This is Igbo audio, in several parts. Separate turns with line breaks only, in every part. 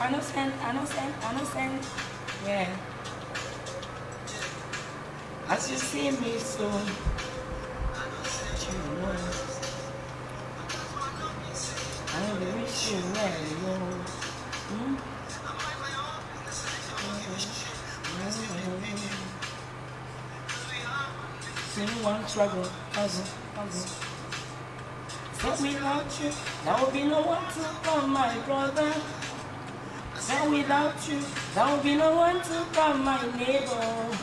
Innocent. Yeah. As you see me, so you know. I wish you well. One struggle, Said without you, there will be no one to come, my brother. Said without you, there will be no one to come, my neighbor.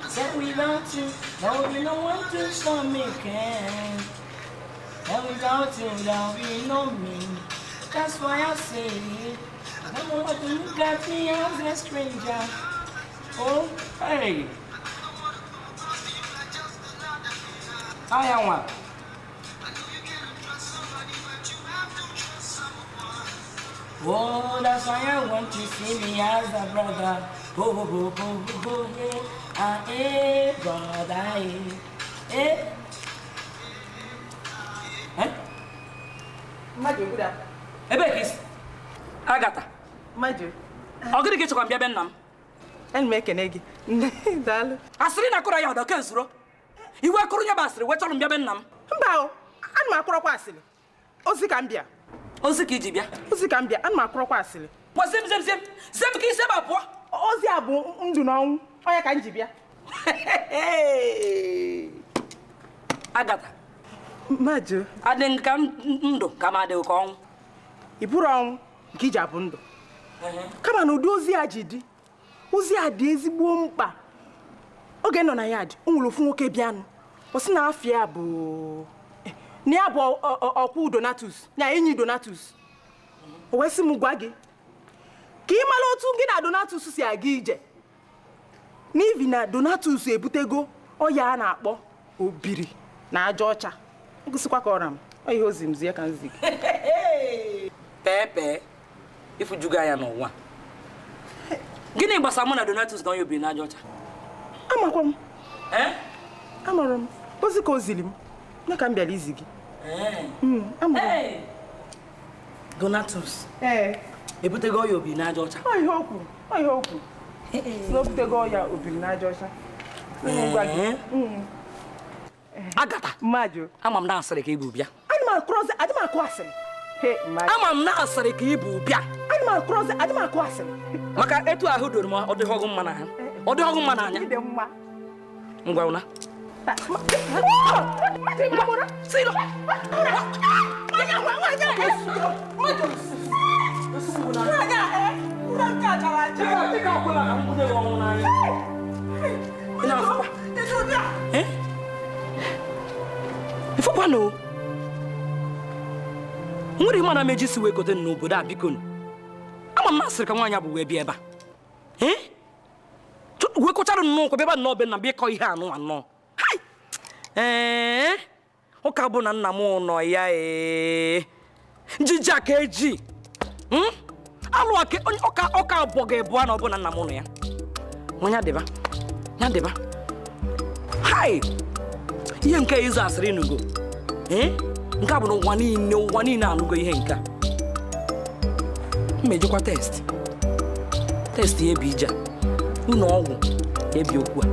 Said without you, there will be no one to show me can. And without you, there will be no me. That's why I say, I don't know what to look at me as a stranger. Oh, hey. I am one. Oh, that's why I want to see me as a brother. Oh, yeah. Brother, eh?
Maju, good up.
Ebekis. Agata.
Maju.
Ogiri get to come Benam.
And make an egg. Dal.
Asiri na kura ya do kensuro. Iwe kuru nya basiri we tolu mbia Benam.
Mbao, an ma kuro kwa asili. Ozi kambia.
Ozi ki jibia.
Ozi kambia, an ma kuro kwa asili.
Wa zem ki seba po.
Ozi abu ndu na onwu. Oya ka njibia.
Agata.
Maju.
Adin kam ndo kama de ko.
Iburu onwu nke iji abu ndu. Kama na udi ozi ajidi. Ozi adi ezigbo mkpa. Oge nọ na yard, onwere ofu nwoke bịanụ. O si na afia bụ ni abụ ọkwụ Donatus, nya enyi Donatus. O wee sị m gwa gị. Ka ị mara otu gị na Donatus si aga ije. N'ihi na Donatus ebutego ọya a na-akpọ Obiri na aja ọcha. Ngụsịkwa ka ọra m. Ọ ihe ozi m zie ka nzi gị.
Pepe. Ifu juga ya n'ụwa. Gịnị gbasara mụ na Donatus na onye Obiri na aja ọcha?
Amakwa m. Amara m. Ozi ka ozili m. Na ka m bịara izi gị. Amara m.
Donatus. Ebutego ọya Obiri na aja ọcha.
Ọ ihe okwu. N'obutego ọya Obiri na aja ọcha.
Agata.
Maju.
Ama m na asịrị ka ibu bịa.
Animal cross, adịmakụ asịrị.
Ama m na asịrị ka ibu bịa.
Animal cross, adịmakụ asịrị.
Maka etu ahụ doro m ọ dịghị ọgụ mma n'anya. Ọ dịghị ọgụ mma n'anya.
Ide mma.
Ngwa ụna. Sino. Ifụkwanụ. Nwere mana meji si wee kote n'obodo a biko. Ama m asịrị ka nwaanyị bụ wee bịa ebe a. We kochara nnukwu beba nnọọ be na bịa ịkọ ihe anọ. Hai! Ụka bụ na nna m nọ ya njiji aka eji. Alụ aka ọka abụọ ga-ebu na ọ bụ na nna m nọ ya. Nwanya dịba. Ya dịba. Hai! Ihe nke izu asịrị nugo. Nke a bụ na ụwa niile anụgo ihe nke a. Mmejikwa test ya ebe ije. Unu ọgwụ ebi okwu a.